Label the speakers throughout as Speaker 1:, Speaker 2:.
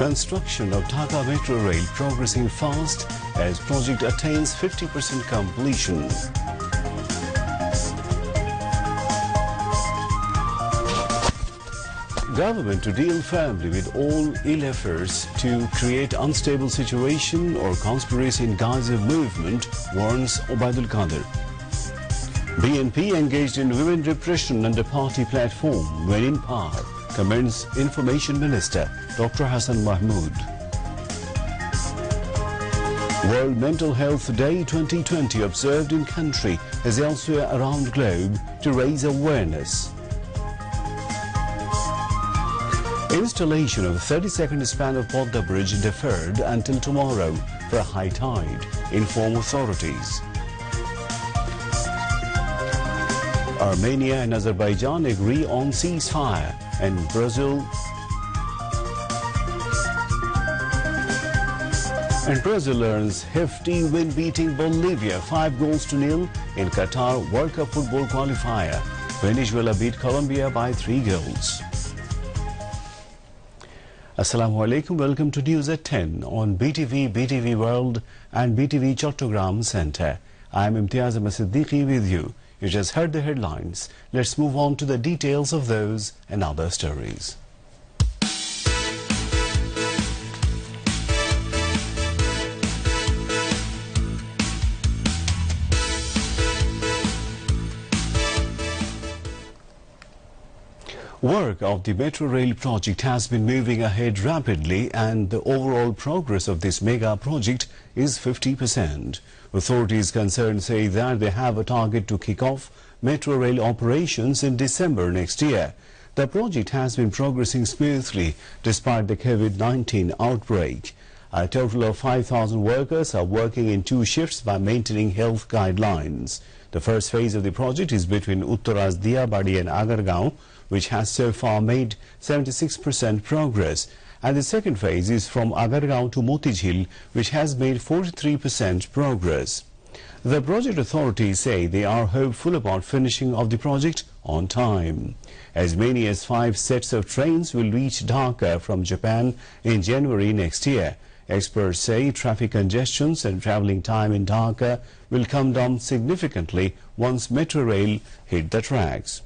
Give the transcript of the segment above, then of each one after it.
Speaker 1: Construction of Dhaka Metro Rail progressing fast as project attains 50% completion. Government to deal firmly with all ill efforts to create unstable situation or conspiracy in Gaza movement, warns Obaidul Qadir. BNP engaged in women repression under party platform when in power, commends Information Minister Dr. Hassan Mahmood. World Mental Health Day 2020 observed in country as elsewhere around globe to raise awareness. Installation of 32nd span of Podda Bridge deferred until tomorrow for high tide, inform authorities. Armenia and Azerbaijan agree on ceasefire, and Brazil earns hefty win beating Bolivia 5-0 in Qatar World Cup football qualifier. Venezuela beat Colombia by 3 goals. Assalamu alaikum, welcome to News at 10 on BTV, BTV World and BTV Chattogram Centre. I am Imtiaz Ahmed Siddiqui with you. You just heard the headlines. Let's move on to the details of those and other stories. Work of the Metro Rail project has been moving ahead rapidly, and the overall progress of this mega project is 50%. Authorities concerned say that they have a target to kick off Metro Rail operations in December next year. The project has been progressing smoothly despite the COVID-19 outbreak. A total of 5,000 workers are working in 2 shifts by maintaining health guidelines. The first phase of the project is between Uttaraz Diyabadi and Agargaon, which has so far made 76% progress, and the second phase is from Agargaon to Motijhil, which has made 43% progress. The project authorities say they are hopeful about finishing of the project on time. As many as 5 sets of trains will reach Dhaka from Japan in January next year. Experts say traffic congestions and travelling time in Dhaka will come down significantly once Metro Rail hit the tracks.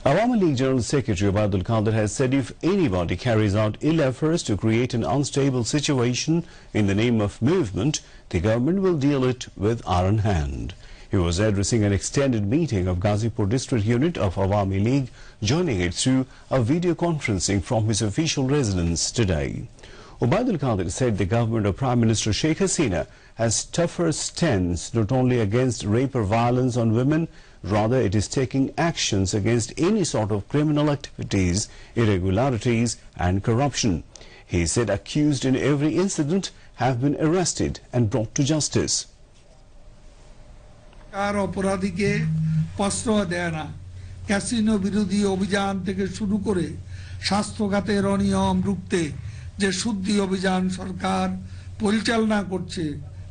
Speaker 1: Awami League General Secretary Obaidul Qadir has said if anybody carries out ill efforts to create an unstable situation in the name of movement, the government will deal it with iron hand. He was addressing an extended meeting of Ghazipur District Unit of Awami League, joining it through a video conferencing from his official residence today. Obaidul Qadir said the government of Prime Minister Sheikh Hasina has tougher stance not only against rape or violence on women, rather it is taking actions against any sort of criminal activities, irregularities and corruption. He said accused in every incident have been arrested and brought to justice.
Speaker 2: অপরাধীকে প্রশ্রয় দেয় না casino বিরোধী অভিযান থেকে শুরু করে স্বাস্থ্য খাতের অনিয়ম রুখতে যে শুদ্ধি অভিযান সরকার পরিচালনা করছে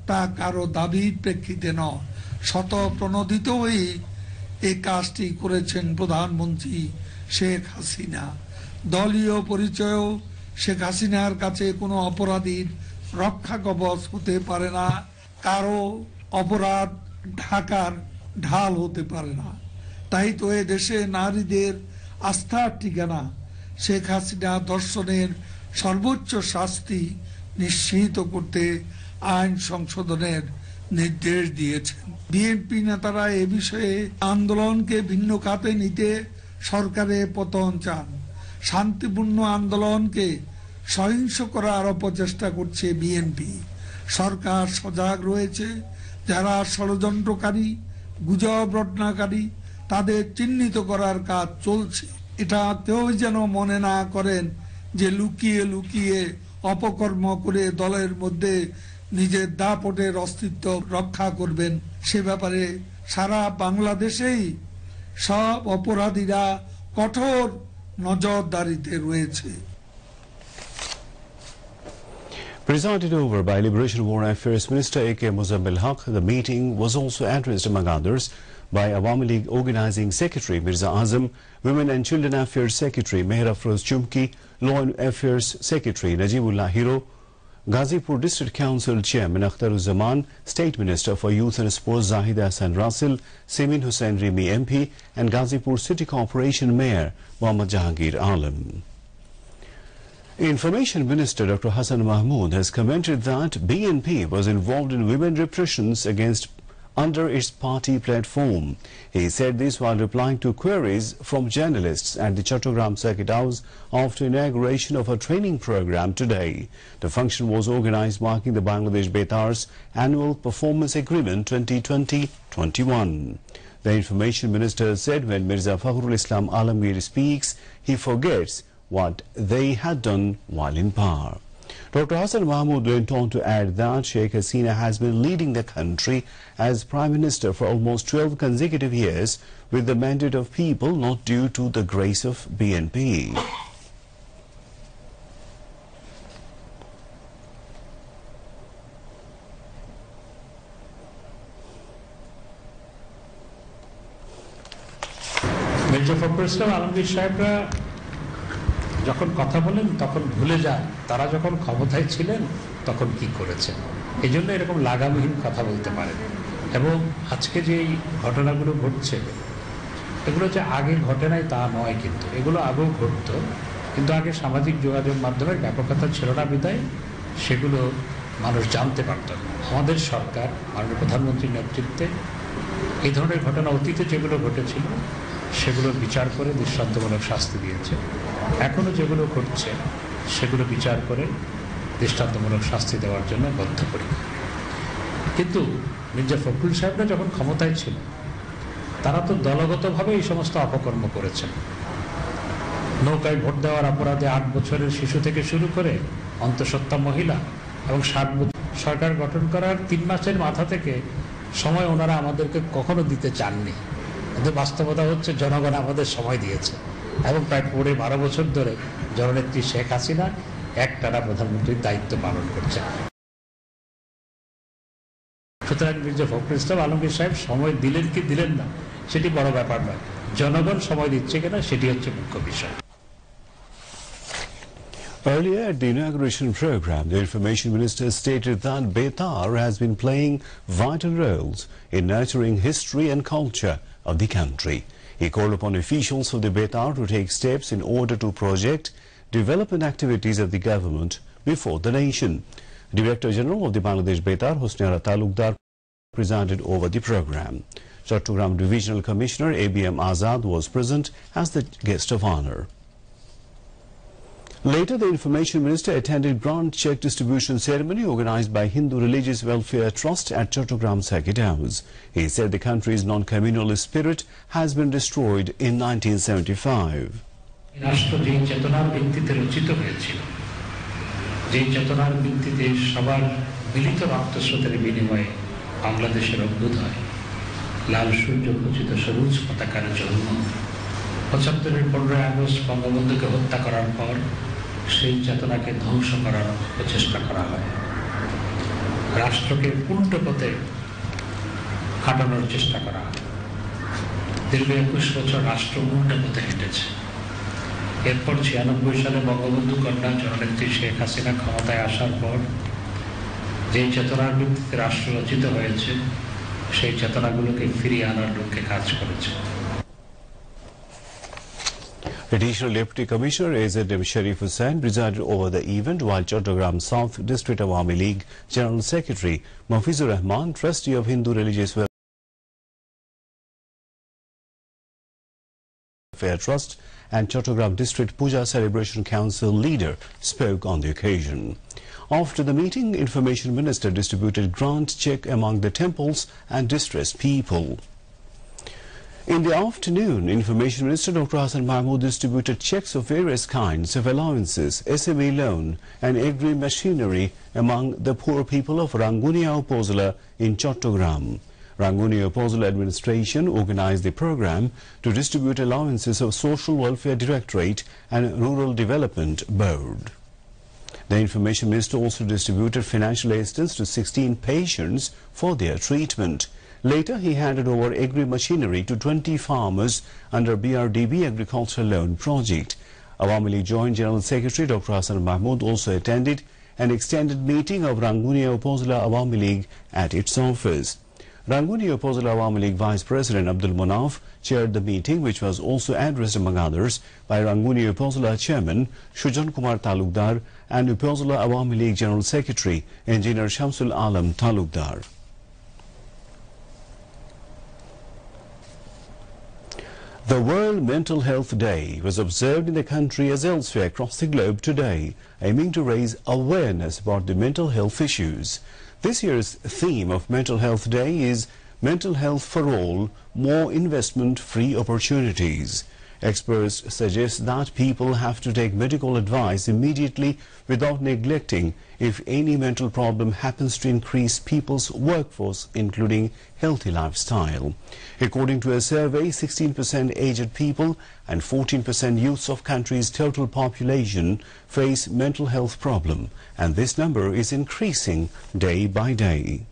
Speaker 2: তা কারো দাবির প্রেক্ষিতে নয় শতপ্রণোদিত হয়ে এই কাজটি করেছেন প্রধানমন্ত্রী শেখ হাসিনা দলীয় পরিচয়ও শেখ হাসিনার কাছে কোনো অপরাধীর রক্ষা কবচ হতে পারে না কারো অপরাধ ঢাকার ঢাল হতে পারে না তাই তো এই দেশে নারীদের আস্থার ঠিকানা শেখ হাসিনা দর্শনের সর্বোচ্চ শাস্তি নিশ্চিত করতে আইন সংশোধনের নির্দেশ দিয়েছেন বিএনপি নেতারা এই বিষয়ে আন্দোলনকে ভিন্ন খাতে নিতে সরকারের পতন চান শান্তিপূর্ণ আন্দোলনকে সহিংস করার অপচেষ্টা করছে বিএনপি সরকার সজাগ রয়েছে যারা ষড়যন্ত্রকারী গুজব রটনাকারী তাদের চিহ্নিত করার কাজ চলছে এটা কেউ যেন মনে না করেন যে লুকিয়ে লুকিয়ে অপকর্ম করে দলের মধ্যে নিজের দাপটের অস্তিত্ব রক্ষা করবেন সে ব্যাপারে সারা বাংলাদেশেই সব অপরাধীরা কঠোর নজরদারিতে রয়েছে
Speaker 1: Presided over by Liberation War Affairs Minister A.K. Muzammil Haq, the meeting was also addressed, among others, by Awami League Organizing Secretary Mirza Azam, Women and Children Affairs Secretary Meher Afroz Chumki, Law and Affairs Secretary Najibullah Hiro, Ghazipur District Council Chairman Akhtaruzzaman, State Minister for Youth and Sports Zahid Hassan Rasil, Simin Hussain Rimi MP and Ghazipur City Corporation Mayor Mohammad Jahangir Alam. Information Minister Dr. Hassan Mahmood has commented that BNP was involved in women repressions against under its party platform. He said this while replying to queries from journalists at the Chattogram Circuit House after inauguration of a training program today. The function was organized marking the Bangladesh Betar's annual performance agreement 2020-21. The Information Minister said when Mirza Fakhrul Islam Alamgir speaks, he forgets what they had done while in power. Dr. Hassan Mahmood went on to add that Sheikh Hasina has been leading the country as Prime Minister for almost 12 consecutive years with the mandate of people, not due to the grace of BNP.
Speaker 3: Mirza Fakhrul Islam Alamgir Sahibra যখন কথা বলেন তখন ভুলে যায় তারা যখন ক্ষমতায় ছিলেন তখন কি করেছেন, এই জন্য এরকম লাগামহীন কথা বলতে পারেন। এবং আজকে যে ঘটনাগুলো ঘটছে এগুলো যে আগে ঘটে নাই তা নয়, কিন্তু এগুলো আগেও ঘটত, কিন্তু আগে সামাজিক যোগাযোগ মাধ্যমের ব্যাপকতা ছিল না বিধায় সেগুলো মানুষ জানতে পারত না। আমাদের সরকার মাননীয় প্রধানমন্ত্রীর নেতৃত্বে এই ধরনের ঘটনা অতীতে যেগুলো ঘটেছিল সেগুলো বিচার করে দৃষ্টান্তমূলক শাস্তি দিয়েছে। এখনো যেগুলো ঘটছে সেগুলো বিচার করে দৃষ্টান্তমূলক শাস্তি দেওয়ার জন্য বদ্ধপরিকর। কিন্তু মির্জা ফখরুল সাহেবরা যখন ক্ষমতায় ছিল তারা তো দলগতভাবে এই সমস্ত অপকর্ম করেছেন। নৌকায় ভোট দেওয়ার অপরাধে 8 বছরের শিশু থেকে শুরু করে অন্তঃসত্ত্বা মহিলা এবং 60 বছর সরকার গঠন করার 3 মাসের মাথা থেকে সময় ওনারা আমাদেরকে কখনো দিতে চাননি। কিন্তু বাস্তবতা হচ্ছে জনগণ আমাদের সময় দিয়েছে এবং প্রায় 12 বছর ধরে জননেত্রী শেখ হাসিনা একটানা প্রধানমন্ত্রীর দায়িত্ব পালন করছেন। সুতরাং মির্জা ফখরুল ইসলাম আলমগীর সাহেব সময় দিলেন কি দিলেন না সেটি বড় ব্যাপার নয়, জনগণ সময় দিচ্ছে কিনা সেটি হচ্ছে মুখ্য বিষয়।
Speaker 1: Earlier at the inauguration program, the Information Minister stated that Betar has been playing vital roles in nurturing history and culture of the country. He called upon officials of the Betar to take steps in order to project development activities of the government before the nation. Director General of the Bangladesh Betar, Hosniara Talukdar, presided over the program. Chattogram Divisional Commissioner ABM Azad was present as the guest of honor. Later, the Information Minister attended grant check distribution ceremony organized by Hindu Religious Welfare Trust at Chattogram Circuit House. He said the country's non-communalist spirit has been destroyed in 1975.
Speaker 3: রাষ্ট্র যে চেতনার ভিত্তিতে রচিত হয়েছিল, যে চেতনার ভিত্তিতে সবার মিলিত রক্তস্রোতের বিনিময়ে বাংলাদেশের অভ্যুদয়, লাল সূর্য খচিত সবুজ পতাকার জন্ম, 75-এর 15 আগস্ট বঙ্গবন্ধুকে হত্যা করার পর সেই চেতনাকে ধ্বংস করার প্রচেষ্টা করা হয়, রাষ্ট্রকে উল্টো পথে হাঁটানোর চেষ্টা করা হয়। দীর্ঘ 21 বছর রাষ্ট্র উল্টো পথে হেঁটেছে। এরপর 96 সালে বঙ্গবন্ধু কন্যা জননেত্রী শেখ হাসিনা ক্ষমতায় আসার পর যে চেতনার ভিত্তিতে রাষ্ট্র রচিত হয়েছে সেই চেতনাগুলোকে ফিরিয়ে আনার লক্ষ্যে কাজ করেছে।
Speaker 1: Additional Deputy Commissioner A.Z.M. Sharif Hussain presided over the event, while Chattogram South District Awami League General Secretary Mafizur Rahman, Trustee of Hindu Religious Welfare Trust and Chattogram District Puja Celebration Council leader spoke on the occasion. After the meeting, Information Minister distributed grant check among the temples and distressed people. In the afternoon, Information Minister Dr. Hassan Mahmood distributed checks of various kinds of allowances, SME loan and agri-machinery among the poor people of Rangunia Upazila in Chattogram. Rangunia Upazila administration organized the program to distribute allowances of Social Welfare Directorate and Rural Development Board. The Information Minister also distributed financial assistance to 16 patients for their treatment. Later, he handed over agri-machinery to 20 farmers under BRDB Agricultural Loan Project. Awami League Joint General Secretary Dr. Hassan Mahmood also attended an extended meeting of Rangunia Upazila Awami League at its office. Rangunia Upazila Awami League Vice President Abdul Manaf chaired the meeting, which was also addressed among others by Rangunia Upazila Chairman Shujan Kumar Talukdar and Upazila Awami League General Secretary Engineer Shamsul Alam Talukdar. The World Mental Health Day was observed in the country as elsewhere across the globe today, aiming to raise awareness about the mental health issues. This year's theme of Mental Health Day is Mental Health for All, More Investment-Free Opportunities. Experts suggest that people have to take medical advice immediately without neglecting if any mental problem happens to increase people's workforce, including healthy lifestyle. According to a survey, 16% aged people and 14% youths of country's total population face mental health problem, and this number is increasing day by day.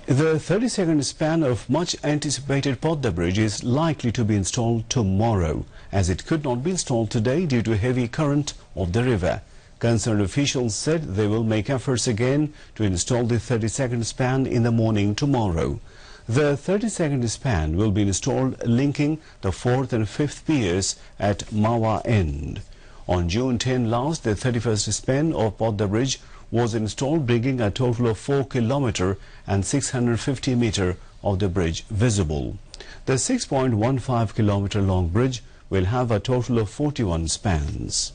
Speaker 1: The 30-second span of much anticipated Podda Bridge is likely to be installed tomorrow, as it could not be installed today due to heavy current of the river. Concerned officials said they will make efforts again to install the 30-second span in the morning tomorrow. The 30-second span will be installed linking the 4th and 5th piers at Mawa End. On June 10 last, the 31st span of Podda Bridge was installed, bringing a total of 4 km and 650 meter of the bridge visible. The 6.15 km long bridge will have a total of 41 spans.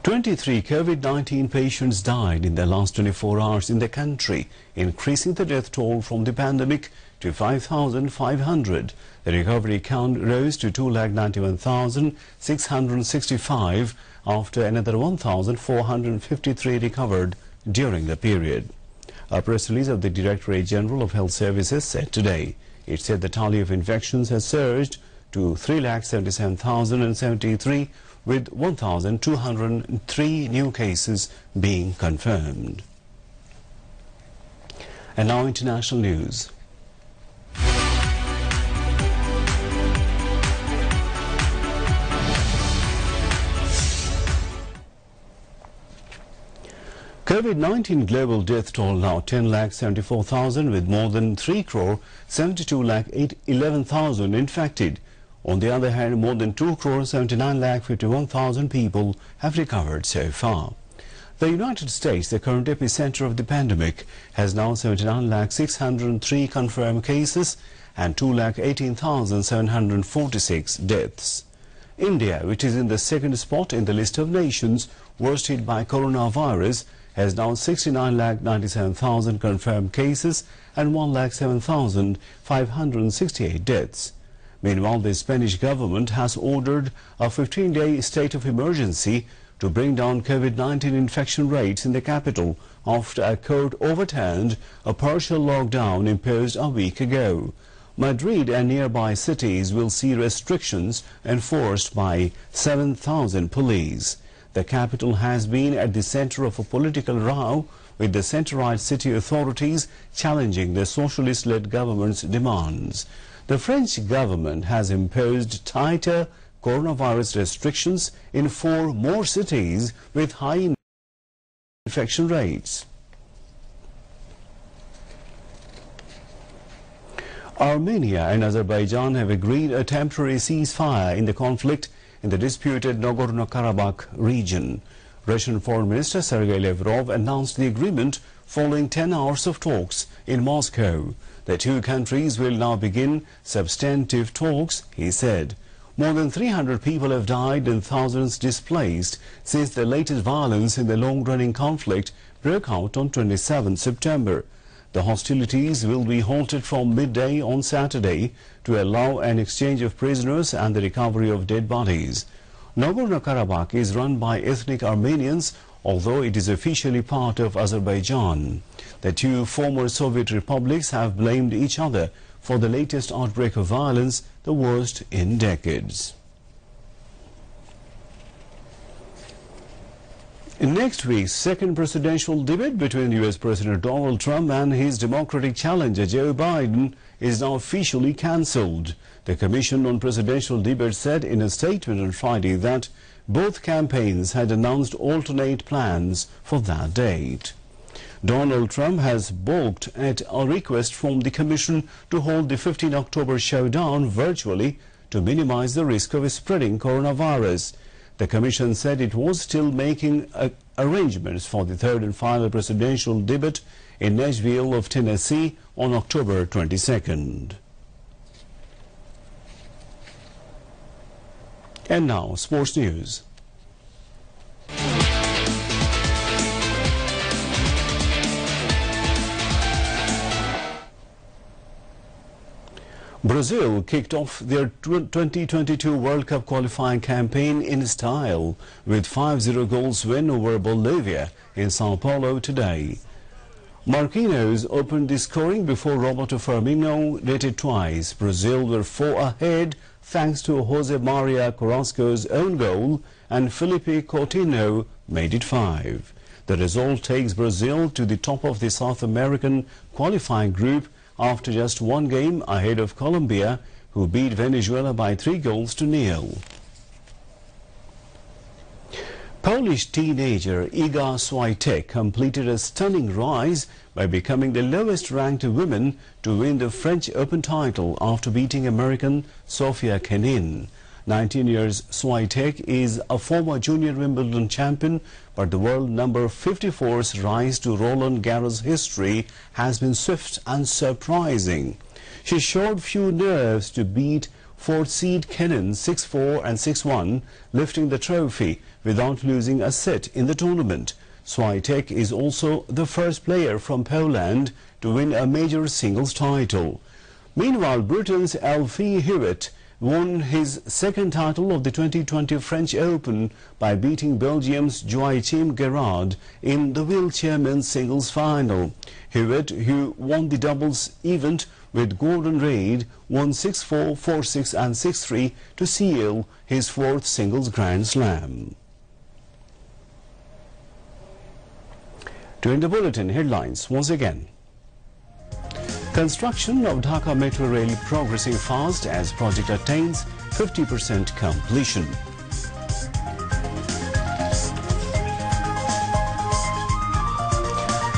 Speaker 1: 23 COVID-19 patients died in the last 24 hours in the country, increasing the death toll from the pandemic to 5,500. The recovery count rose to 291,665 after another 1,453 recovered during the period. A press release of the Directorate General of Health Services said today. It said the tally of infections has surged to 3,77,073 with 1,203 new cases being confirmed. And now international news. COVID-19 global death toll now 10,74,000 with more than 3,72,11,000 infected. On the other hand, more than 2,79,51,000 people have recovered so far. The United States, the current epicenter of the pandemic, has now 79,603 confirmed cases and 2,18,746 deaths. India, which is in the second spot in the list of nations worst hit by coronavirus, has now 69,97,000 confirmed cases and 1,07,568 deaths. Meanwhile, the Spanish government has ordered a 15-day state of emergency to bring down COVID-19 infection rates in the capital after a court overturned a partial lockdown imposed a week ago. Madrid and nearby cities will see restrictions enforced by 7,000 police. The capital has been at the center of a political row, with the center-right city authorities challenging the socialist-led government's demands. The French government has imposed tighter coronavirus restrictions in 4 more cities with high infection rates. Armenia and Azerbaijan have agreed a temporary ceasefire in the conflict in the disputed Nagorno-Karabakh region. Russian Foreign Minister Sergei Lavrov announced the agreement following 10 hours of talks in Moscow. The two countries will now begin substantive talks, he said. More than 300 people have died and thousands displaced since the latest violence in the long-running conflict broke out on 27 September. The hostilities will be halted from midday on Saturday to allow an exchange of prisoners and the recovery of dead bodies. Nagorno-Karabakh is run by ethnic Armenians, although it is officially part of Azerbaijan. The two former Soviet republics have blamed each other for the latest outbreak of violence, the worst in decades. In next week's second presidential debate between U.S. President Donald Trump and his Democratic challenger Joe Biden is now officially cancelled. The Commission on Presidential Debates said in a statement on Friday that both campaigns had announced alternate plans for that date. Donald Trump has balked at a request from the Commission to hold the 15 October showdown virtually to minimize the risk of spreading coronavirus. The Commission said it was still making arrangements for the third and final presidential debate in Nashville of Tennessee on October 22nd. And now, sports news. Brazil kicked off their 2022 World Cup qualifying campaign in style with 5-0 goals win over Bolivia in Sao Paulo today. Marquinhos opened the scoring before Roberto Firmino netted twice. Brazil were 4 ahead thanks to Jose Maria Carrasco's own goal, and Felipe Coutinho made it 5. The result takes Brazil to the top of the South American qualifying group after just one game ahead of Colombia, who beat Venezuela by 3-0. Polish teenager Iga Swiatek completed a stunning rise by becoming the lowest-ranked woman to win the French Open title after beating American Sofia Kenin. 19 years Swiatek is a former junior Wimbledon champion, but the world number 54's rise to Roland Garros history has been swift and surprising. She showed few nerves to beat 4th seed Kenin 6-4 and 6-1, lifting the trophy without losing a set in the tournament. Swiatek is also the first player from Poland to win a major singles title. Meanwhile, Britain's Alfie Hewitt won his second title of the 2020 French Open by beating Belgium's Joachim Gerard in the wheelchair men's singles final. Hewitt, who won the doubles event with Gordon Reid, won 6-4, 4-6 and 6-3 to seal his 4th singles Grand Slam. To end the bulletin, headlines once again. Construction of Dhaka Metro Rail progressing fast as project attains 50% completion.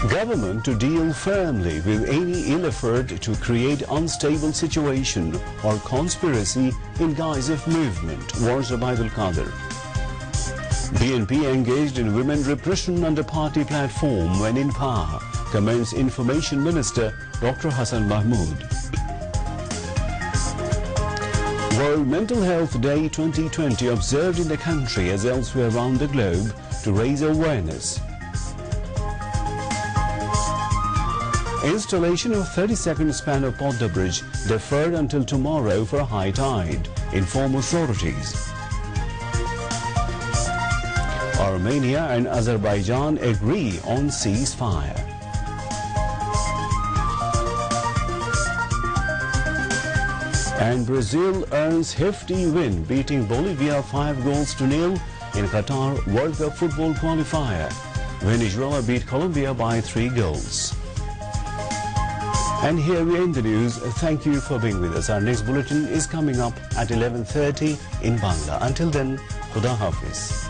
Speaker 1: Government to deal firmly with any ill effort to create unstable situation or conspiracy in guise of movement, warns Abidul Qadir. BNP engaged in women repression under party platform when in power, comments Information Minister Dr. Hassan Mahmood. World Mental Health Day 2020 observed in the country as elsewhere around the globe to raise awareness. Installation of 32nd span of Podda Bridge deferred until tomorrow for high tide, inform authorities. Armenia and Azerbaijan agree on ceasefire. And Brazil earns hefty win, beating Bolivia 5-0 in Qatar World Cup football qualifier. Venezuela beat Colombia by 3 goals. And here we end the news. Thank you for being with us. Our next bulletin is coming up at 11:30 in Bangla. Until then, Khuda Hafiz.